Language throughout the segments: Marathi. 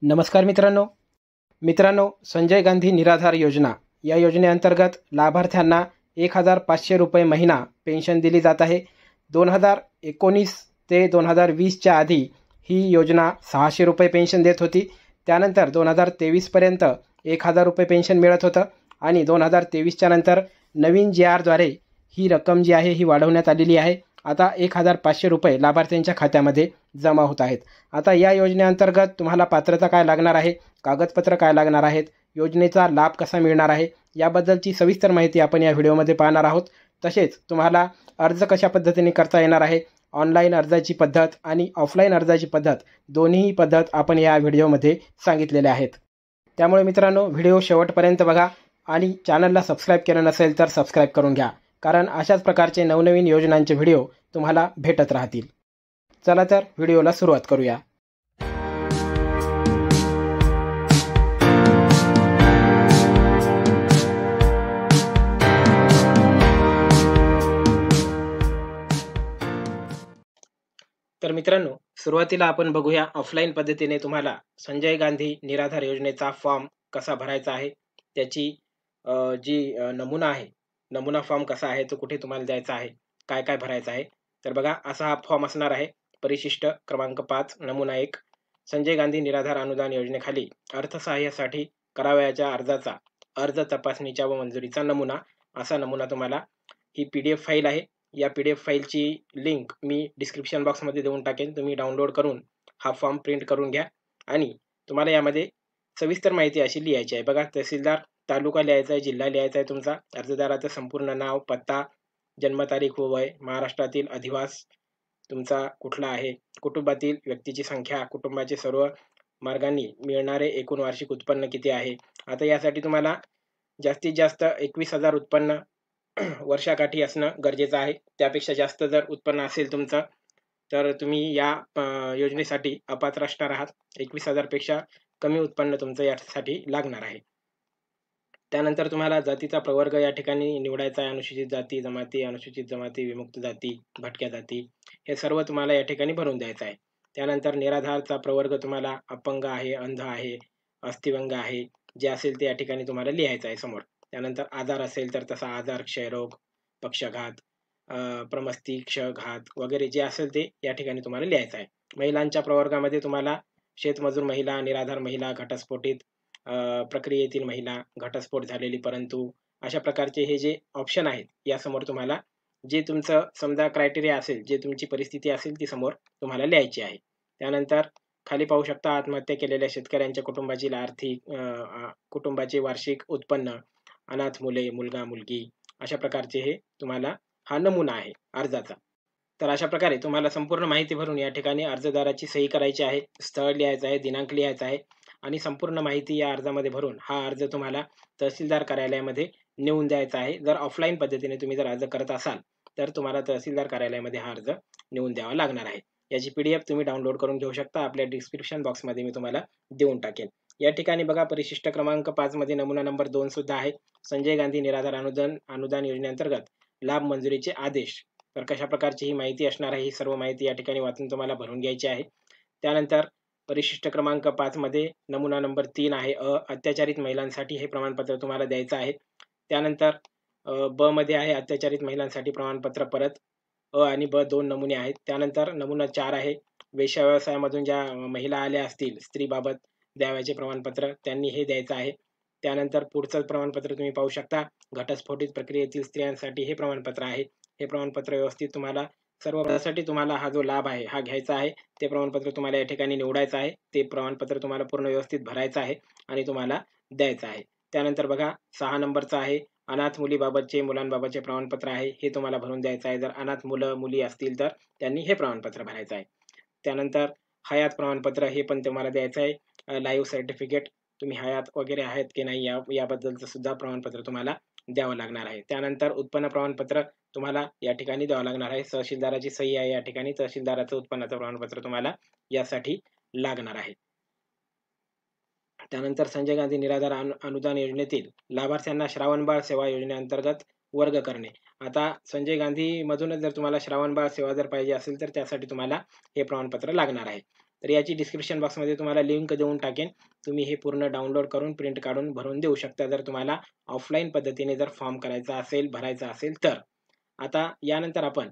नमस्कार मित्रांनो, संजय गांधी निराधार योजना या योजनेअंतर्गत लाभार्थ्यांना 1,500 रुपये महिना पेन्शन दिली जात आहे। 2019 ते 2020च्या आधी ही योजना 600 रुपये पेन्शन देत होती। त्यानंतर 2023 पर्यंत 1,000 रुपये पेन्शन मिळत होतं आणि 2023च्या नंतर नवीन JR द्वारे ही रक्कम जी आहे ही वाढवण्यात आलेली आहे। आता 1,500 रुपये लाभार्थ्यांच्या खात्यामध्ये जमा होत आहेत। आता या योजनेअंतर्गत तुम्हाला पात्रता काय लागणार आहे, कागदपत्र काय लागणार आहेत, योजनेचा लाभ कसा मिळणार आहे याबद्दलची सविस्तर माहिती आपण या व्हिडिओमध्ये पाहणार आहोत। तसेच तुम्हाला अर्ज कशा पद्धतीने करता येणार आहे, ऑनलाईन अर्जाची पद्धत आणि ऑफलाईन अर्जाची पद्धत दोन्ही पद्धत आपण या व्हिडिओमध्ये सांगितलेल्या आहेत। त्यामुळे मित्रांनो, व्हिडिओ शेवटपर्यंत बघा आणि चॅनलला सबस्क्राईब केलं नसेल तर सबस्क्राईब करून घ्या, कारण अशाच प्रकारचे नवनवीन योजनांचे व्हिडिओ तुम्हाला भेटत राहतील। चला तर व्हिडिओला सुरुवात करूया। तर मित्रांनो, सुरुवातीला आपण बघूया ऑफलाईन पद्धतीने तुम्हाला संजय गांधी निराधार योजनेचा फॉर्म कसा भरायचा आहे, त्याची नमुना आहे, नमुना फॉर्म कसा आहे, तो कुठे तुम्हाला द्यायचा आहे, काय काय भरायचं आहे। तर बघा, असा हा फॉर्म असणार आहे। परिशिष्ट क्रमांक 5 नमुना 1 संजय गांधी निराधार अनुदान योजनेखाली अर्थसहाय्यासाठी करावयाच्या अर्जाचा अर्ज तपासणीच्या व मंजुरीचा नमुना, असा नमुना तुम्हाला ही PDF फाईल आहे। या PDF फाईलची लिंक मी डिस्क्रिप्शन बॉक्समध्ये देऊन टाकेन। तुम्ही डाउनलोड करून हा फॉर्म प्रिंट करून घ्या आणि तुम्हाला यामध्ये सविस्तर माहिती अशी लिहायची आहे। बघा, तहसीलदार, तालुका लिहायचा आहे, जिल्हा लिहायचा आहे तुमचा, अर्जदाराचं संपूर्ण नाव, पत्ता, जन्मतारीख व वय, महाराष्ट्रातील अधिवास तुमचा कुठला आहे, कुटुंबातील व्यक्तीची संख्या, कुटुंबाचे सर्व मार्गांनी मिळणारे एकूण वार्षिक उत्पन्न किती आहे। आता यासाठी तुम्हाला जास्तीत जास्त 21,000 उत्पन्न वर्षाकाठी असणं गरजेचं आहे। त्यापेक्षा जास्त जर उत्पन्न असेल तुमचं तर तुम्ही या योजनेसाठी अपात्र असणार आहात। 21,000 पेक्षा कमी उत्पन्न तुमचं यासाठी लागणार आहे। त्यानंतर तुम्हाला जातीचा प्रवर्ग या ठिकाणी निवडायचा आहे। अनुसूचित जाती, जमाती, अनुसूचित जमाती, विमुक्त जाती, भटक्या जाती, हे सर्व तुम्हाला या ठिकाणी भरून द्यायचं आहे। त्यानंतर निराधारचा प्रवर्ग तुम्हाला अपंग आहे, अंध आहे, अस्थिव्यंग आहे, जे असेल ते या ठिकाणी तुम्हाला लिहायचं आहे समोर। त्यानंतर आजार असेल तर तसा आजार, क्षयरोग, पक्षघात, प्रमस्ती, क्षघात वगैरे जे असेल ते या ठिकाणी तुम्हाला लिहायचं आहे। महिलांच्या प्रवर्गामध्ये तुम्हाला शेतमजूर महिला, निराधार महिला, घटस्फोटित प्रक्रियेतील महिला, घटस्फोट झालेली परंतु, अशा प्रकारचे हे जे ऑप्शन आहेत यासमोर तुम्हाला जे तुमचं समजा क्रायटेरिया असेल, जे तुमची परिस्थिती असेल ती समोर तुम्हाला लिहायची आहे। त्यानंतर खाली पाहू शकता, आत्महत्या केलेल्या शेतकऱ्यांच्या कुटुंबाची आर्थिक कुटुंबाचे वार्षिक उत्पन्न, अनाथ मुले, मुलगा मुलगी, अशा प्रकारचे हे तुम्हाला हा नमुना आहे अर्जाचा। तर अशा प्रकारे तुम्हाला संपूर्ण माहिती भरून या ठिकाणी अर्जदाराची सही करायची आहे, स्थळ लिहायचं आहे, दिनांक लिहायचा आहे आणि संपूर्ण माहिती या अर्जामध्ये भरून हा अर्ज तुम्हाला तहसीलदार कार्यालयामध्ये नेऊन द्यायचा आहे। जर ऑफलाईन पद्धतीने तुम्ही जर अर्ज करत असाल तर तुम्हाला तहसीलदार कार्यालयामध्ये हा अर्ज नेऊन द्यावा लागणार आहे। याची PDF तुम्ही डाउनलोड करून घेऊ शकता, आपल्या डिस्क्रिप्शन बॉक्समध्ये मी तुम्हाला देऊन टाकेन। या ठिकाणी बघा, परिशिष्ट क्रमांक 5 मध्ये नमुना नंबर 2 सुद्धा आहे, संजय गांधी निराधार अनुदान योजनेअंतर्गत लाभ मंजुरीचे आदेश। तर कशा प्रकारची ही माहिती असणार आहे, ही सर्व माहिती या ठिकाणी वाचून तुम्हाला भरून घ्यायची आहे। त्यानंतर परिशिष्ट क्रमांक 5 मध्ये नमुना नंबर 3 आहे, अत्याचारित महिलांसाठी हे प्रमाणपत्र तुम्हाला द्यायचं आहे। त्यानंतर ब मध्ये आहे, अत्याचारित महिलांसाठी प्रमाणपत्र, परत आणि ब 2 नमुने आहेत। त्यानंतर नमुना 4 आहे, वेश्या व्यवसायामधून ज्या महिला आल्या असतील, स्त्रीबाबत द्यावयाचे प्रमाणपत्र, त्यांनी हे द्यायचं आहे। त्यानंतर पुढचं प्रमाणपत्र तुम्ही पाहू शकता, घटस्फोटित प्रक्रियेतील स्त्रियांसाठी हे प्रमाणपत्र आहे। हे प्रमाणपत्र व्यवस्थित तुम्हाला सर्व त्यासाठी तुम्हाला हा जो लाभ आहे हा घ्यायचा आहे। ते प्रमाणपत्र तुम्हाला या ठिकाणी निवडायचं आहे, ते प्रमाणपत्र तुम्हाला पूर्ण व्यवस्थित भरायचं आहे आणि तुम्हाला द्यायचं आहे। त्यानंतर बघा, 6 नंबरचा आहे, अनाथ मुलीबाबतचे, मुलांबाबतचे प्रमाणपत्र आहे, हे तुम्हाला भरून द्यायचं आहे। जर अनाथ मुलं मुली असतील तर त्यांनी हे प्रमाणपत्र भरायचं आहे। त्यानंतर हयात प्रमाणपत्र हे पण तुम्हाला द्यायचं आहे। लाईव्ह सर्टिफिकेट, तुम्ही हयात वगैरे आहेत की नाही याबद्दलचं सुद्धा प्रमाणपत्र तुम्हाला द्यावं लागणार आहे। त्यानंतर उत्पन्न प्रमाणपत्र तुम्हाला या ठिकाणी द्यावं लागणार आहे, तहसीलदाराची सही आहे या ठिकाणी, तहसीलदाराचं उत्पन्नाचं प्रमाणपत्र तुम्हाला यासाठी लागणार आहे। त्यानंतर संजय गांधी निराधार अनुदान योजनेतील लाभार्थ्यांना श्रावणबाळ सेवा योजनेअंतर्गत वर्ग करणे। आता संजय गांधी मधूनच जर तुम्हाला श्रावणबाळ सेवा जर पाहिजे असेल तर त्यासाठी तुम्हाला हे प्रमाणपत्र लागणार आहे। तर याची डिस्क्रिप्शन बॉक्समध्ये तुम्हाला लिंक देऊन टाकेन. तुम्ही हे पूर्ण डाउनलोड करून प्रिंट काढून भरून देऊ शकता, जर तुम्हाला ऑफलाईन पद्धतीने जर फॉर्म करायचा असेल, भरायचा असेल तर. आता यानंतर आपण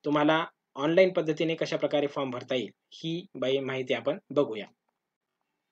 तुम्हाला ऑनलाईन पद्धतीने कशाप्रकारे फॉर्म भरता येईल, ही माहिती आपण बघूया.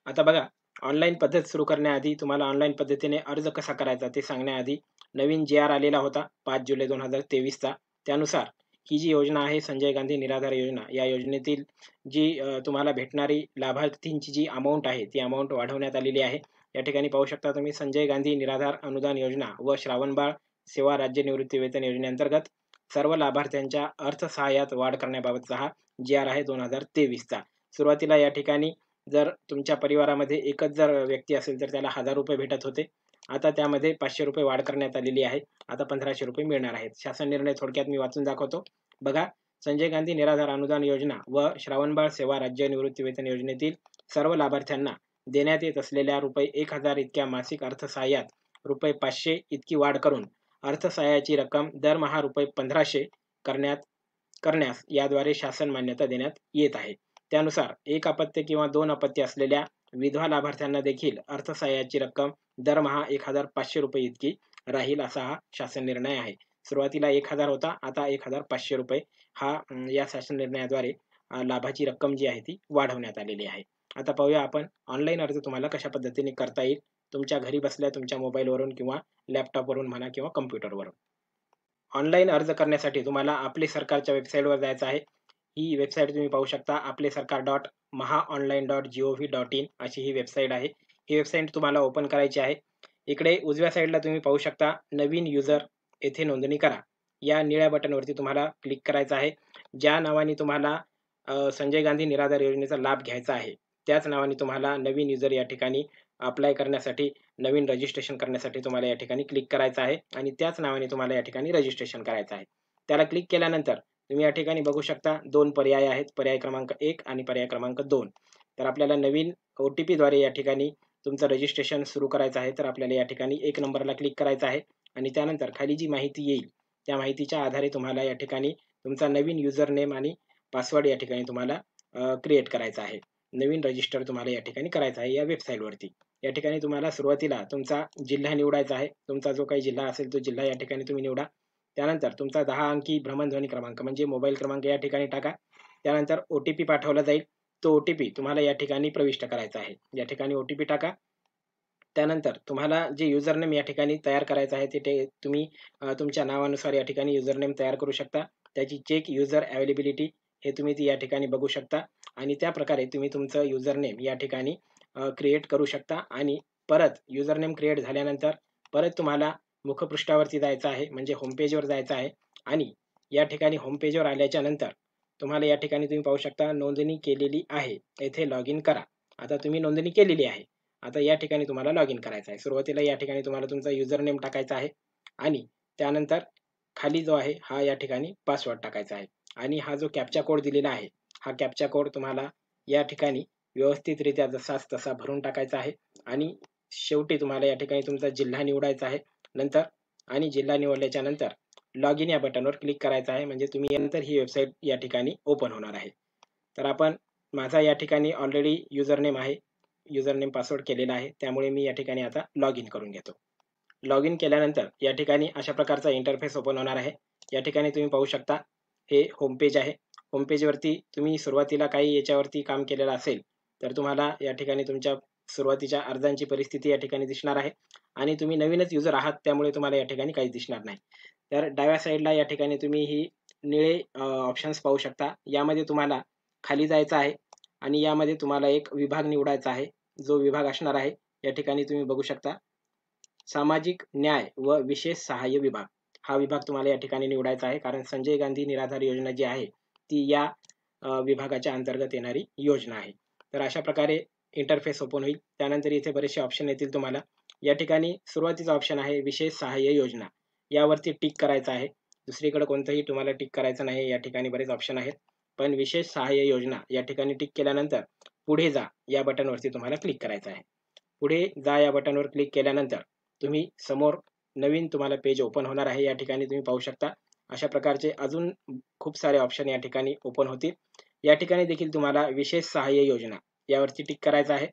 आता बघा, ऑनलाईन पद्धत सुरू करण्याआधी तुम्हाला ऑनलाईन पद्धतीने अर्ज कसा करायचा ते सांगण्याआधी नवीन जी-आर आलेला होता 5 जुलै 2023 चा. त्यानुसार ही जी योजना आहे संजय गांधी निराधार योजना, या योजनेतील जी तुम्हाला भेटणारी लाभार्थींची जी अमाउंट आहे, ती अमाउंट वाढवण्यात आलेली आहे. या ठिकाणी पाहू शकता तुम्ही, संजय गांधी निराधार अनुदान योजना व श्रावणबाळ सेवा राज्य निवृत्ती वेतन योजनेअंतर्गत सर्व लाभार्थ्यांच्या अर्थसहाय्यात वाढ करण्याबाबतचा हा जी-आर आहे 2023 चा. सुरुवातीला या ठिकाणी जर तुमच्या परिवारामध्ये एकच जर व्यक्ती असेल तर त्याला ₹1000 भेटत होते. आता त्यामध्ये ₹500 वाढ करण्यात आलेली आहे. आता ₹1500 मिळणार आहेत. शासन निर्णय थोडक्यात मी वाचून दाखवतो. बघा, संजय गांधी निराधार अनुदान योजना व श्रावणबाळ सेवा राज्य निवृत्ती वेतन योजनेतील सर्व लाभार्थ्यांना देण्यात येत असलेल्या ₹1000 इतक्या मासिक अर्थसहाय्यात ₹500 इतकी वाढ करून अर्थसहाय्याची रक्कम दरमहा ₹1500 करण्यास याद्वारे शासन मान्यता देण्यात येत आहे. त्यानुसार एक अपत्य किंवा 2 अपत्य असलेल्या विधवा लाभार्थ्यांना देखील अर्थसहाय्याची रक्कम दरमहा ₹1500 इतकी राहील, असा हा शासन निर्णय आहे. सुरुवातीला 1000 होता, आता ₹1500 हा या शासन निर्णयाद्वारे लाभाची रक्कम जी आहे ती वाढवण्यात आलेली आहे. आता पाहूया आपण ऑनलाईन अर्ज तुम्हाला कशा पद्धतीने करता येईल, तुमच्या घरी बसल्या तुमच्या मोबाईलवरून किंवा लॅपटॉपवरून म्हणा किंवा कॉम्प्युटरवरून. ऑनलाईन अर्ज करण्यासाठी तुम्हाला आपले सरकारच्या वेबसाईटवर जायचं आहे. ही वेबसाईट तुम्ही पाहू शकता, आपले सरकार .mahaonline.gov.in अशी ही वेबसाईट आहे. ही वेबसाईट तुम्हाला ओपन करायची आहे. इकडे उजव्या साईडला तुम्ही पाहू शकता नवीन युजर, येथे नोंदणी करा. या निळ्या बटनवरती तुम्हाला क्लिक करायचं आहे. ज्या नावाने तुम्हाला संजय गांधी निराधार योजनेचा लाभ घ्यायचा आहे, त्याच नावाने तुम्हाला नवीन युजर या ठिकाणी अप्लाय करण्यासाठी, नवीन रजिस्ट्रेशन करण्यासाठी तुम्हाला या ठिकाणी क्लिक करायचं आहे आणि त्याच नावाने तुम्हाला या ठिकाणी रजिस्ट्रेशन करायचं आहे. त्याला क्लिक केल्यानंतर तुम्ही या ठिकाणी बघू शकता 2 पर्याय आहेत, पर्याय क्रमांक 1 आणि पर्याय क्रमांक 2. तर आपल्याला नवीन द्वारे या ठिकाणी तुमचं रजिस्ट्रेशन सुरू करायचं आहे. तर आपल्याला या ठिकाणी 1 नंबरला क्लिक करायचं आहे आणि त्यानंतर खाली जी माहिती येईल, त्या माहितीच्या आधारे तुम्हाला या ठिकाणी तुमचा नवीन युजर नेम आणि पासवर्ड या ठिकाणी तुम्हाला क्रिएट करायचा आहे. नवीन रजिस्टर तुम्हाला या ठिकाणी करायचा आहे या वेबसाईटवरती. या ठिकाणी तुम्हाला सुरुवातीला तुमचा जिल्हा निवडायचा आहे. तुमचा जो काही जिल्हा असेल तो जिल्हा या ठिकाणी तुम्ही निवडा. त्यानंतर तुमचा 10 अंकी भ्रमणध्वनी क्रमांक म्हणजे मोबाईल क्रमांक या ठिकाणी टाका. त्यानंतर ओ-टी-पी पाठवला जाईल. तो ओ-टी-पी तुम्हाला या ठिकाणी प्रविष्ट करायचा आहे. या ठिकाणी ओ-टी-पी टाका. त्यानंतर तुम्हाला जे युजरनेम या ठिकाणी तयार करायचं आहे ते तुम्ही तुमच्या नावानुसार या ठिकाणी युजरनेम तयार करू शकता. त्याची चेक युजर अवेलेबिलिटी हे तुम्ही ती या ठिकाणी बघू शकता आणि त्या प्रकारे तुम्ही तुमचं युजरनेम या ठिकाणी क्रिएट करू शकता आणि परत युजरनेम क्रिएट झाल्यानंतर परत तुम्हाला मुखपृष्ठावरती जायचं आहे, म्हणजे होम पेजवर जायचं आहे आणि या ठिकाणी होम पेजवर आल्याच्या नंतर तुम्हाला या ठिकाणी तुम्ही पाहू शकता नोंदणी केलेली आहे, येथे लॉग इन करा. आता तुम्ही नोंदणी केलेली आहे. आता या ठिकाणी तुम्हाला लॉग इन करायचं आहे. सुरुवातीला या ठिकाणी तुम्हाला तुमचा युजर नेम टाकायचा आहे आणि त्यानंतर खाली जो आहे हा या ठिकाणी पासवर्ड टाकायचा आहे आणि हा जो कॅप्चा कोड दिलेला आहे, हा कॅप्चा कोड तुम्हाला या ठिकाणी व्यवस्थितरित्या जसाच तसा भरून टाकायचा आहे आणि शेवटी तुम्हाला या ठिकाणी तुमचा जिल्हा निवडायचा आहे. नंतर आणि जिल्हा निवडल्याच्या नंतर लॉग इन या बटनवर क्लिक करायचं आहे, म्हणजे तुम्ही नंतर ही वेबसाईट या ठिकाणी ओपन होणार आहे. तर आपण माझा या ठिकाणी ऑलरेडी युजरनेम आहे, युजरनेम पासवर्ड केलेला आहे, त्यामुळे मी या ठिकाणी आता लॉग इन करून घेतो. लॉग इन केल्यानंतर या ठिकाणी अशा प्रकारचा इंटरफेस ओपन होणार आहे. या ठिकाणी तुम्ही पाहू शकता हे होम पेज आहे. होम पेजवरती तुम्ही सुरुवातीला काही याच्यावरती काम केलेलं असेल तर तुम्हाला या ठिकाणी तुमच्या सुरुवातीच्या अर्जांची परिस्थिती या ठिकाणी दिसणार आहे आणि तुम्ही नवीनच युजर आहात, त्यामुळे तुम्हाला या ठिकाणी काहीच दिसणार नाही. तर डाव्या साईडला या ठिकाणी तुम्ही ही निळे ऑप्शन्स पाहू शकता. यामध्ये तुम्हाला खाली जायचं आहे आणि यामध्ये तुम्हाला एक विभाग निवडायचा आहे. जो विभाग असणार आहे या ठिकाणी तुम्ही बघू शकता सामाजिक न्याय व विशेष सहाय्य विभाग. हा विभाग तुम्हाला या ठिकाणी निवडायचा आहे, कारण संजय गांधी निराधार योजना जी आहे ती या विभागाच्या अंतर्गत येणारी योजना आहे. तर अशा प्रकारे इंटरफेस ओपन होईल. त्यानंतर इथे बरेचसे ऑप्शन येतील तुम्हाला. या ठिकाणी सुरुवातीचा ऑप्शन आहे विशेष सहाय्य योजना, यावरती टिक करायचं आहे. दुसरीकडे कोणतंही तुम्हाला टिक करायचं नाही. या ठिकाणी बरेच ऑप्शन आहेत, पण विशेष सहाय्य योजना या ठिकाणी टिक केल्यानंतर पुढे जा या बटनवरती तुम्हाला क्लिक करायचं आहे. पुढे जा या बटनवर क्लिक केल्यानंतर तुम्ही समोर नवीन तुम्हाला पेज ओपन होणार आहे. या ठिकाणी तुम्ही पाहू शकता अशा प्रकारचे अजून खूप सारे ऑप्शन या ठिकाणी ओपन होतील. या ठिकाणी देखील तुम्हाला विशेष सहाय्य योजना यावरती टिक करायचं आहे.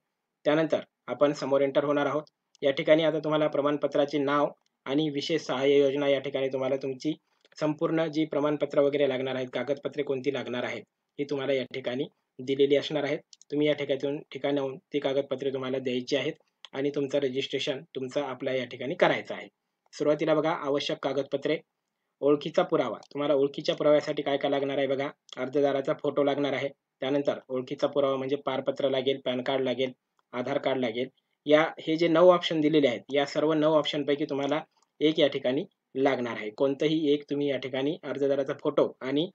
त्यानंतर आपण समोर एंटर होणार आहोत. या ठिकाणी आता तुम्हाला प्रमाणपत्राचे नाव आणि विशेष सहाय्य योजना या ठिकाणी तुम्हाला तुमची संपूर्ण जी प्रमाणपत्र वगैरे लागणार आहेत, कागदपत्रे कोणती लागणार आहेत, ही तुम्हाला या ठिकाणी दिलेली असणार आहेत. तुम्ही या ठिकाणाहून ती कागदपत्रे तुम्हाला द्यायची आहेत आणि तुमचं रजिस्ट्रेशन तुमचं अप्लाय या ठिकाणी करायचं आहे. सुरुवातीला बघा आवश्यक कागदपत्रे, ओळखीचा पुरावा. तुम्हाला ओळखीच्या पुराव्यासाठी काय-काय लागणार आहे बघा. अर्जदाराचा फोटो लागणार आहे. त्यानंतर ओळखीचा पुरावा म्हणजे पारपत्र लागेल, पॅन कार्ड लागेल, आधार कार्ड लागेल. हे जे 9 ऑप्शन दिलेले आहेत, या सर्व 9 ऑप्शनपैकी तुम्हाला एक या ठिकाणी लागणार आहे. कोणतंही एक तुम्ही या ठिकाणी अर्जदाराचा फोटो आणि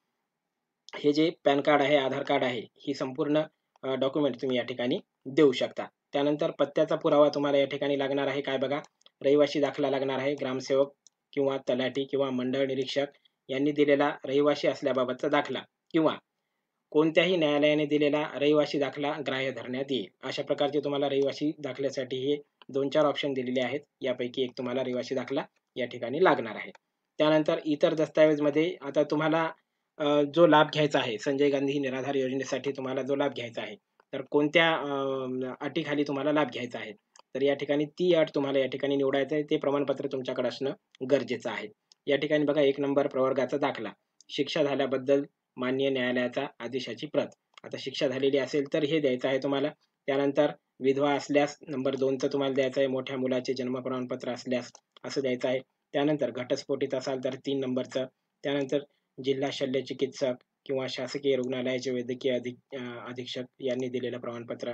हे जे पॅन कार्ड आहे, आधार कार्ड आहे, ही संपूर्ण डॉक्युमेंट तुम्ही या ठिकाणी देऊ शकता. त्यानंतर पत्त्याचा पुरावा तुम्हाला या ठिकाणी लागणार आहे. काय बघा, रहिवासी दाखला लागणार आहे. ग्रामसेवक किंवा तलाठी किंवा मंडळ निरीक्षक यांनी दिलेला रहिवासी असल्याबाबतचा दाखला किंवा कोणत्याही न्यायालयाने दिलेला रहिवासी दाखला ग्राह्य धरण्यात येईल. अशा प्रकारचे तुम्हाला रहिवासी दाखल्यासाठी हे 2-4 ऑप्शन दिलेले आहेत. यापैकी एक तुम्हाला रहिवासी दाखला या ठिकाणी लागणार आहे. त्यानंतर इतर दस्तावेजमध्ये आता तुम्हाला जो लाभ घ्यायचा आहे, संजय गांधी निराधार योजनेसाठी तुम्हाला जो लाभ घ्यायचा आहे, तर कोणत्या अटीखाली तुम्हाला लाभ घ्यायचा आहे. तर या ठिकाणी ती अट तुम्हाला या ठिकाणी निवडायचं आहे. ते प्रमाणपत्र तुमच्याकडे असणं गरजेचं आहे. या ठिकाणी बघा 1 नंबर प्रवर्गाचा दाखला, शिक्षा झाल्याबद्दल मान्य न्यायालयाचा आदेशाची प्रत. आता शिक्षा झालेली असेल तर हे द्यायचं आहे तुम्हाला. त्यानंतर विधवा असल्यास नंबर 2चं तुम्हाला द्यायचं आहे. मोठ्या मुलाचे जन्म प्रमाणपत्र असल्यास असं द्यायचं आहे. त्यानंतर घटस्फोटित असाल तर 3 नंबरचं. त्यानंतर जिल्हा शल्य चिकित्सक किंवा शासकीय रुग्णालयाचे वैद्यकीय अधीक्षक यांनी दिलेलं प्रमाणपत्र.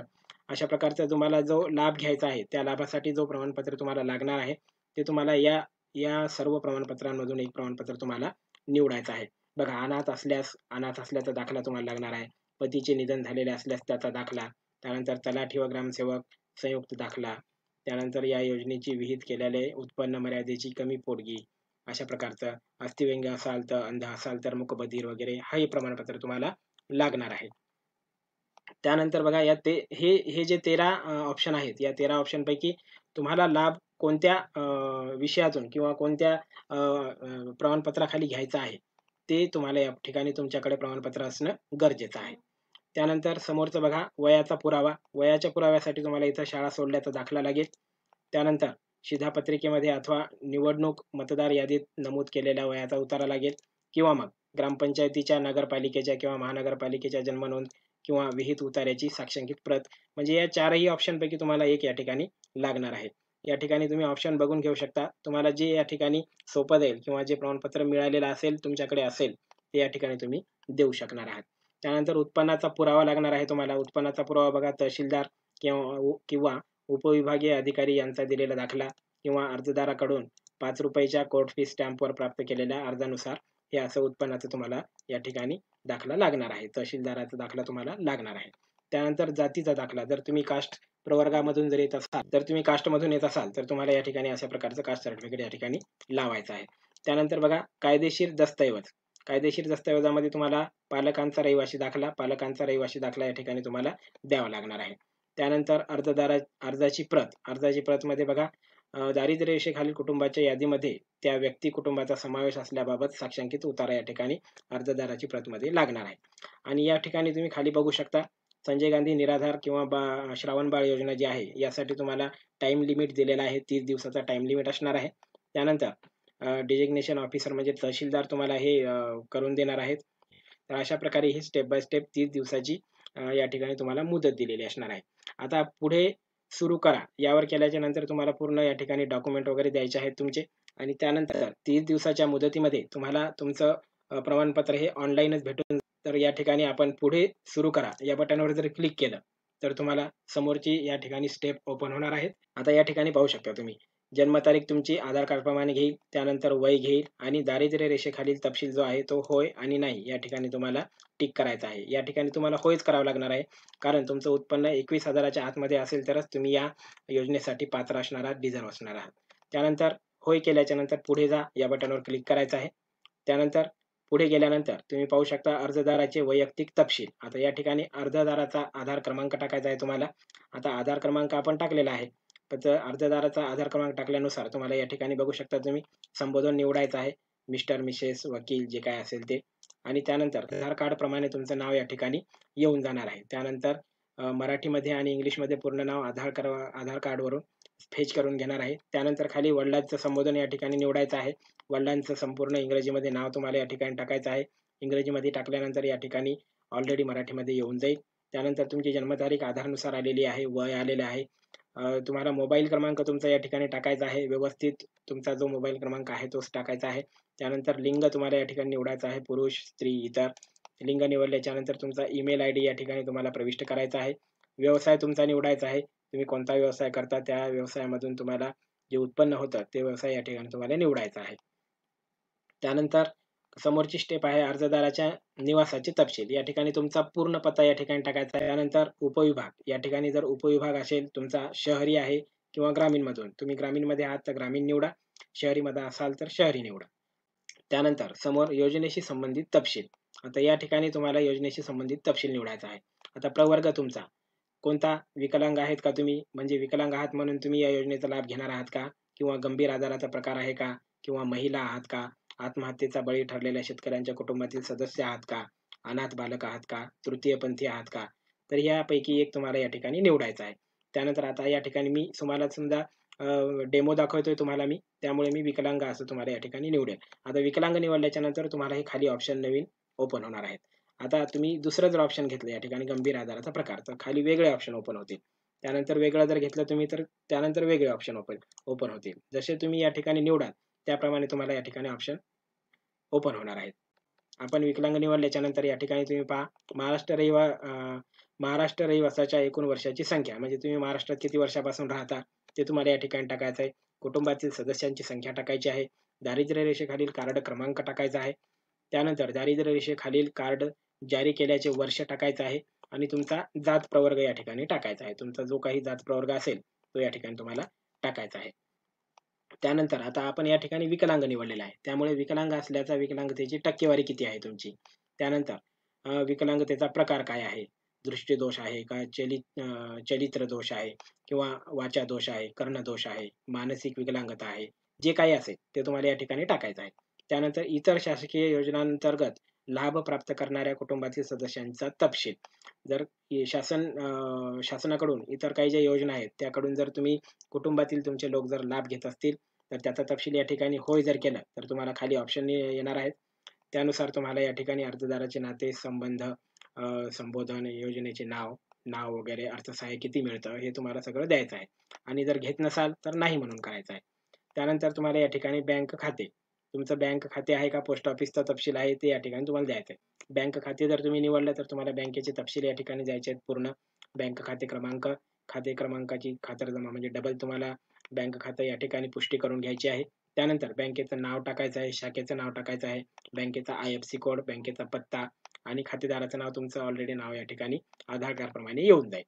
अशा प्रकारचा तुम्हाला जो लाभ घ्यायचा आहे, त्या लाभासाठी जो प्रमाणपत्र तुम्हाला लागणार आहे, ते तुम्हाला या या सर्व प्रमाणपत्रांमधून एक प्रमाणपत्र तुम्हाला निवडायचं आहे. बघा, अनाथ असल्याचा दाखला तुम्हाला लागणार आहे. पतीचे निधन झालेले असल्यास त्याचा दाखला. त्यानंतर तलाठी व ग्रामसेवक संयुक्त दाखला. त्यानंतर या योजनेची विहित केलेले उत्पन्न मर्यादेची कमी पोटगी. अशा प्रकारचं अस्थिव्यंग असाल तर, अंध असाल तर मूकबधीर वगैरे हे प्रमाणपत्र तुम्हाला लागणार आहे. त्यानंतर बघा हे जे 13 ऑप्शन आहेत, या 13 ऑप्शनपैकी तुम्हाला लाभ कोणत्या विषयातून किंवा कोणत्या प्रमाणपत्राखाली घ्यायचा आहे, ते तुम्हाला या ठिकाणी तुमच्याकडे प्रमाणपत्र असणं गरजेचं आहे. त्यानंतर समोरचं बघा वयाचा पुरावा. वयाच्या पुराव्यासाठी तुम्हाला इथं शाळा सोडल्याचा दाखला लागेल. त्यानंतर शिधापत्रिकेमध्ये अथवा निवडणूक मतदार यादीत नमूद केलेल्या वयाचा उतारा लागेल किंवा मग ग्रामपंचायतीच्या, नगरपालिकेच्या किंवा महानगरपालिकेच्या जन्मनोंद किंवा विहित उतार्याची साक्षांकित प्रत. म्हणजे या 4ही ऑप्शनपैकी तुम्हाला एक या ठिकाणी लागणार आहे. या ठिकाणी तुम्ही ऑप्शन बघून घेऊ शकता. तुम्हाला जे या ठिकाणी सोपं जाईल किंवा जे प्रमाणपत्र मिळालेलं असेल, तुमच्याकडे असेल, ते या ठिकाणी तुम्ही देऊ शकणार आहात. त्यानंतर उत्पन्नाचा पुरावा लागणार आहे तुम्हाला. उत्पन्नाचा पुरावा बघा, तहसीलदार किंवा उपविभागीय अधिकारी यांचा दिलेला दाखला किंवा अर्जदाराकडून ₹5च्या कोर्ट फी स्टॅम्पवर प्राप्त केलेल्या अर्जानुसार हे असं उत्पन्नाचं तुम्हाला या ठिकाणी दाखला लागणार आहे. तहसीलदाराचा दाखला तुम्हाला लागणार आहे. त्यानंतर जातीचा दाखला. जर तुम्ही कास्ट प्रवर्गामधून जर येत असाल, तर तुम्ही कास्टमधून येत असाल, तर तुम्हाला या ठिकाणी अशा प्रकारचं कास्ट सर्टिफिकेट या ठिकाणी लावायचं आहे. त्यानंतर बघा कायदेशीर दस्तऐवज. कायदेशीर दस्तऐवजामध्ये तुम्हाला पालकांचा रहिवासी दाखला या ठिकाणी तुम्हाला द्यावा लागणार आहे. त्यानंतर अर्जाची प्रतमध्ये बघा दारिद्र्य रेषेखालील कुटुंबाच्या यादीमध्ये त्या व्यक्ती कुटुंबाचा समावेश असल्याबाबत साक्षांकित उतारा या ठिकाणी अर्जदाराची प्रतमध्ये लागणार आहे. आणि या ठिकाणी तुम्ही खाली बघू शकता संजय गांधी निराधार किंवा श्रावण बाळ योजना जी आहे, यासाठी तुम्हाला टाइम लिमिट दिलेला आहे. 30 दिवसाचा टाइम लिमिट असणार आहे. त्यानंतर डिजिग्नेशन ऑफिसर म्हणजे तहसीलदार तुम्हाला हे करून देणार आहेत. तर अशा प्रकारे ही स्टेप बाय स्टेप 30 दिवसाची या ठिकाणी तुम्हाला मुदत दिलेली असणार आहे. आता पुढे सुरू करा यावर केल्याच्या नंतर तुम्हाला पूर्ण या ठिकाणी डॉक्युमेंट वगैरे द्यायचे आहेत तुमचे आणि त्यानंतर 30 दिवसाच्या मुदतीमध्ये तुम्हाला तुमचं प्रमाणपत्र हे ऑनलाईनच भेटून. तर या ठिकाणी आपण पुढे सुरू करा या बटनवर जर क्लिक केलं तर तुम्हाला समोरची या ठिकाणी स्टेप ओपन होणार आहेत. आता या ठिकाणी पाहू शकता तुम्ही जन्मतारीख तुमची आधार कार्ड प्रमाणे घेईल, त्यानंतर वय घेईल आणि दारिद्र्य रेषेखालील तपशील जो आहे तो होय आणि नाही या ठिकाणी तुम्हाला टिक करायचा आहे. या ठिकाणी तुम्हाला होयच करावं लागणार आहे, कारण तुमचं उत्पन्न 21,000च्या आतमध्ये असेल तरच तुम्ही या योजनेसाठी पात्र असणार आहात, डिझर्व्ह असणार आहात. त्यानंतर होय केल्याच्या नंतर पुढे जा या बटनवर क्लिक करायचं आहे. त्यानंतर पुढे गेल्यानंतर तुम्ही पाहू शकता अर्जदाराचे वैयक्तिक तपशील. आता या ठिकाणी अर्जदाराचा आधार क्रमांक टाकायचा आहे तुम्हाला. आता आधार क्रमांक आपण टाकलेला आहे, तर अर्जदाराचा आधार क्रमांक टाकल्यानुसार तुम्हाला या ठिकाणी बघू शकता तुम्ही संबोधन निवडायचं आहे. मिस्टर, मिसेस, वकील जे काय असेल ते. आणि त्यानंतर आधार कार्ड प्रमाणे तुमचं नाव या ठिकाणी येऊन जाणार आहे. त्यानंतर मराठीमध्ये आणि इंग्लिशमध्ये पूर्ण नाव आधार कार्डवरून फेच करून घेणार आहे. त्यानंतर खाली वडिलांचं संबोधन या ठिकाणी निवडायचं आहे. वडिलांचं संपूर्ण इंग्रजीमध्ये नाव तुम्हाला या ठिकाणी टाकायचं आहे. इंग्रजीमध्ये टाकल्यानंतर या ठिकाणी ऑलरेडी मराठीमध्ये येऊन जाईल. त्यानंतर तुमची जन्मतारीख आधारनुसार आलेली आहे, वय आलेलं आहे. तुम्हाला मोबाईल क्रमांक तुमचा या ठिकाणी टाकायचा आहे. व्यवस्थित तुमचा जो मोबाईल क्रमांक आहे तोच टाकायचा आहे. त्यानंतर लिंग तुम्हाला या ठिकाणी निवडायचं आहे, पुरुष, स्त्री, इतर. लिंग निवडल्याच्या नंतर तुमचा ईमेल आयडी या ठिकाणी तुम्हाला प्रविष्ट करायचा आहे. व्यवसाय तुमचा निवडायचा आहे. तुम्ही कोणता व्यवसाय करता त्या व्यवसायामधून तुम्हाला जे उत्पन्न होतं ते व्यवसाय या ठिकाणी तुम्हाला निवडायचा आहे. त्यानंतर समोरची स्टेप आहे अर्जदाराच्या निवासाचे तपशील. या ठिकाणी तुमचा पूर्ण पत्ता या ठिकाणी टाकायचा आहे. त्यानंतर उपविभाग. या ठिकाणी जर उपविभाग असेल तुमचा शहरी आहे किंवा ग्रामीणमधून, तुम्ही ग्रामीणमध्ये आहात तर ग्रामीण निवडा, शहरीमध्ये असाल तर शहरी निवडा. त्यानंतर समोर योजनेशी संबंधित तपशील. आता या ठिकाणी तुम्हाला योजनेशी संबंधित तपशील निवडायचा आहे. आता प्रवर्ग तुमचा कोणता, विकलांग आहेत का तुम्ही, म्हणजे विकलांग आहात म्हणून तुम्ही या योजनेचा लाभ घेणार आहात का, किंवा गंभीर आजाराचा प्रकार आहे का, किंवा महिला आहात का, आत्महत्येचा बळी ठरलेल्या शेतकऱ्यांच्या कुटुंबातील सदस्य आहात का, अनाथ बालक आहात का, तृतीयपंथी आहात का. तर यापैकी एक तुम्हाला या ठिकाणी निवडायचा आहे. त्यानंतर आता या ठिकाणी मी तुम्हाला समजा डेमो दाखवतोय तुम्हाला मी, त्यामुळे मी विकलांग असं तुम्हाला या ठिकाणी निवडेल. आता विकलांग निवडल्याच्या नंतर तुम्हाला हे खाली ऑप्शन नवीन ओपन होणार आहेत. आता तुम्ही दुसरं जर ऑप्शन घेतलं या ठिकाणी गंभीर आजाराचा प्रकार, तर खाली वेगळे ऑप्शन ओपन होतील. त्यानंतर वेगळं जर घेतलं तुम्ही तर त्यानंतर वेगळे ऑप्शन ओपन होतील. जसे तुम्ही या ठिकाणी निवडाल त्याप्रमाणे तुम्हाला या ठिकाणी ऑप्शन ओपन होणार आहेत. आपण विकलांग निवडल्याच्या नंतर या ठिकाणी तुम्ही पहा महाराष्ट्र रहिवासाच्या एकूण वर्षाची संख्या, म्हणजे तुम्ही महाराष्ट्रात किती वर्षापासून राहता ते तुम्हाला या ठिकाणी टाकायचं आहे. कुटुंबातील सदस्यांची संख्या टाकायची आहे. दारिद्र्य रेषेखालील कार्ड क्रमांक टाकायचा आहे. त्यानंतर दारिद्र्य रेषेखालील कार्ड जारी केल्याचे वर्ष टाकायचं आहे आणि तुमचा जात प्रवर्ग या ठिकाणी टाकायचा आहे. तुमचा जो काही जात प्रवर्ग असेल तो या ठिकाणी तुम्हाला टाकायचा आहे. त्यानंतर आता आपण या ठिकाणी विकलांग निवडलेला आहे. त्यामुळे विकलांग असल्याचा विकलांगतेची टक्केवारी किती आहे तुमची. त्यानंतर विकलांगतेचा प्रकार काय आहे. दृष्टिदोष आहे का, चरित्र दोष आहे किंवा वाचा दोष आहे, कर्ण दोष आहे, मानसिक विकलांगता आहे. जे काही असेल ते तुम्हाला या ठिकाणी टाकायचं आहे. त्यानंतर इतर शासकीय योजनांतर्गत लाभ प्राप्त करणाऱ्या कुटुंबातील सदस्यांचा तपशील. जर शासनाकडून इतर काही ज्या योजना आहेत त्याकडून जर तुम्ही कुटुंबातील तुमचे लोक जर लाभ घेत असतील तर त्याचा तपशील या ठिकाणी होय जर केलं तर तुम्हाला खाली ऑप्शन येणार आहेत. त्यानुसार तुम्हाला या ठिकाणी अर्जदाराचे नाते संबंध, संबोधन, योजनेचे नाव वगैरे, अर्थसहाय्य किती मिळतं हे तुम्हाला सगळं द्यायचं आहे. आणि जर घेत नसाल तर नाही म्हणून करायचं आहे. त्यानंतर तुम्हाला या ठिकाणी बँक खाते, तुमचं बँक खाते आहे का, पोस्ट ऑफिसचा तपशील आहे ते या ठिकाणी तुम्हाला द्यायचं आहे. बँक खाते जर तुम्ही निवडलं तर तुम्हाला बँकेचे तपशील या ठिकाणी द्यायचे आहेत पूर्ण. बँक खाते क्रमांक, खाते क्रमांकाची खातरजमा म्हणजे डबल तुम्हाला बँक खातं या ठिकाणी पुष्टी करून घ्यायची आहे. त्यानंतर बँकेचं नाव टाकायचं आहे, शाखेचं नाव टाकायचं आहे, बँकेचा IFSC कोड, बँकेचा पत्ता आणि खातेदाराचं नाव, तुमचं ऑलरेडी नाव या ठिकाणी आधार कार्ड प्रमाणे येऊन जाईल.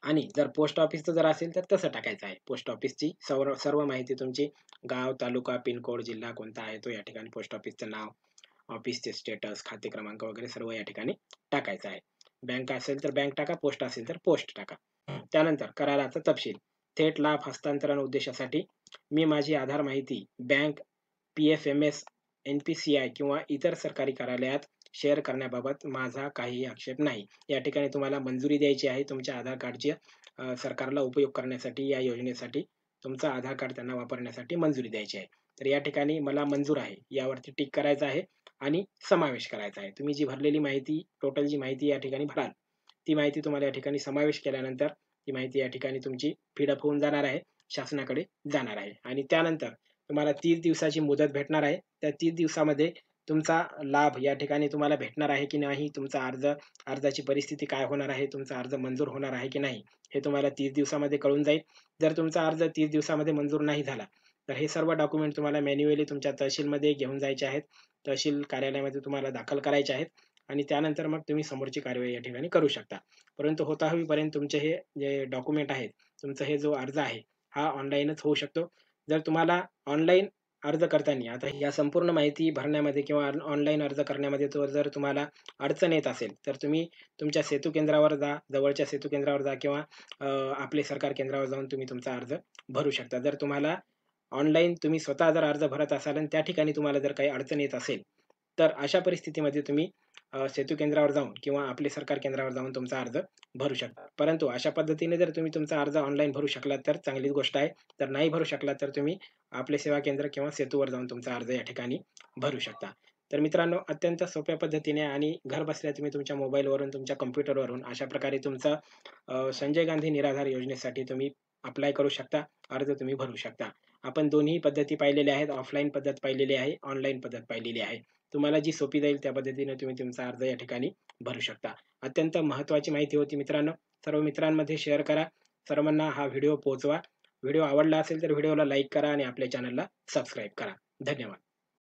आणि जर पोस्ट ऑफिसचं जर असेल तर तसं टाकायचं आहे. पोस्ट ऑफिसची सर्व माहिती तुमची, गाव, तालुका, पिनकोड, जिल्हा कोणता आहे तो या ठिकाणी, पोस्ट ऑफिसचं नाव, ऑफिसचे स्टेटस, खाते क्रमांक वगैरे सर्व या ठिकाणी टाकायचं आहे. बँक असेल तर बँक टाका, पोस्ट असेल तर पोस्ट टाका. त्यानंतर कराराचा तपशील. थेट लाभ हस्तांतरण उद्देशासाठी मी माझी आधार माहिती बँक, PFMS, NPCI किंवा इतर सरकारी कार्यालयात शेअर करण्याबाबत माझा काहीही आक्षेप नाही. या ठिकाणी तुम्हाला मंजुरी द्यायची आहे तुमच्या आधार कार्डची सरकारला उपयोग करण्यासाठी, या योजनेसाठी तुमचं आधार कार्ड त्यांना वापरण्यासाठी मंजुरी द्यायची आहे. तर या ठिकाणी मला मंजूर आहे यावरती टिक करायचं आहे आणि समावेश करायचा आहे. तुम्ही जी भरलेली माहिती, टोटल जी माहिती या ठिकाणी भराल ती माहिती तुम्हाला या ठिकाणी समावेश केल्यानंतर ती माहिती या ठिकाणी तुमची फीडअप होऊन जाणार आहे, शासनाकडे जाणार आहे आणि त्यानंतर तुम्हाला 30 दिवसाची मुदत भेटणार आहे. त्या 30 दिवसामध्ये तुमचा लाभ या ठिकाणी तुम्हाला भेटणार आहे की नाही, तुमचा अर्जाची परिस्थिती काय होणार आहे, तुमचा अर्ज मंजूर होणार आहे की नाही, हे तुम्हाला 30 दिवसामध्ये कळून जाईल. जर तुमचा अर्ज 30 दिवसामध्ये मंजूर नाही झाला तर हे सर्व डॉक्युमेंट तुम्हाला मॅन्युअली तुमच्या तहसीलमध्ये घेऊन जायचे आहेत. तहसील कार्यालयामध्ये तुम्हाला दाखल करायचे आहेत आणि त्यानंतर मग तुम्ही समोरची कार्यवाही या ठिकाणी करू शकता. परंतु होईपर्यंत तुमचे हे जे डॉक्युमेंट आहेत, तुमचा हे जो अर्ज आहे हा ऑनलाईनच होऊ शकतो. जर तुम्हाला ऑनलाईन अर्ज करताना आता या संपूर्ण माहिती भरण्यामध्ये किंवा ऑनलाईन अर्ज करण्यामध्ये जर तुम्हाला अडचण येत असेल तर तुम्ही तुमच्या सेतू केंद्रावर जा, जवळच्या सेतू केंद्रावर जा किंवा आपले सरकार केंद्रावर जाऊन तुम्ही तुमचा अर्ज भरू शकता. जर तुम्हाला ऑनलाईन तुम्ही स्वतः जर अर्ज भरत असाल आणि त्या ठिकाणी तुम्हाला जर काही अडचण येत असेल तर अशा परिस्थितीमध्ये तुम्ही सेतू केंद्रावर जाऊन किंवा आपले सरकार केंद्रावर जाऊन तुमचा अर्ज भरू शकता. परंतु अशा पद्धतीने जर तुम्ही तुमचा अर्ज ऑनलाईन भरू शकलात तर चांगलीच गोष्ट आहे. तर नाही भरू शकलात तर तुम्ही आपले सेवा केंद्र किंवा सेतूवर जाऊन तुमचा अर्ज या ठिकाणी भरू शकता. तर मित्रांनो, अत्यंत सोप्या पद्धतीने आणि घरबसल्या तुम्ही तुमच्या मोबाईलवरून, तुमच्या कॉम्प्युटरवरून अशा प्रकारे तुमचा संजय गांधी निराधार योजनेसाठी तुम्ही अप्लाय करू शकता. अर्ज तुम्ही भरू शकता. आपण दोन्ही पद्धती पाहिलेल्या आहेत. ऑफलाईन पद्धत पाहिलेली आहे, ऑनलाईन पद्धत पाहिलेली आहे. तुम्हाला जी सोपी जाईल त्या पद्धतीने तुम्ही तुमचा अर्ज या ठिकाणी भरू शकता. अत्यंत महत्त्वाची माहिती होती मित्रांनो. सर्व मित्रांमध्ये शेअर करा. सर्वांना हा व्हिडिओ पोहोचवा. व्हिडिओ आवडला असेल तर व्हिडिओला लाईक करा आणि आपल्या चॅनलला सबस्क्राईब करा. धन्यवाद.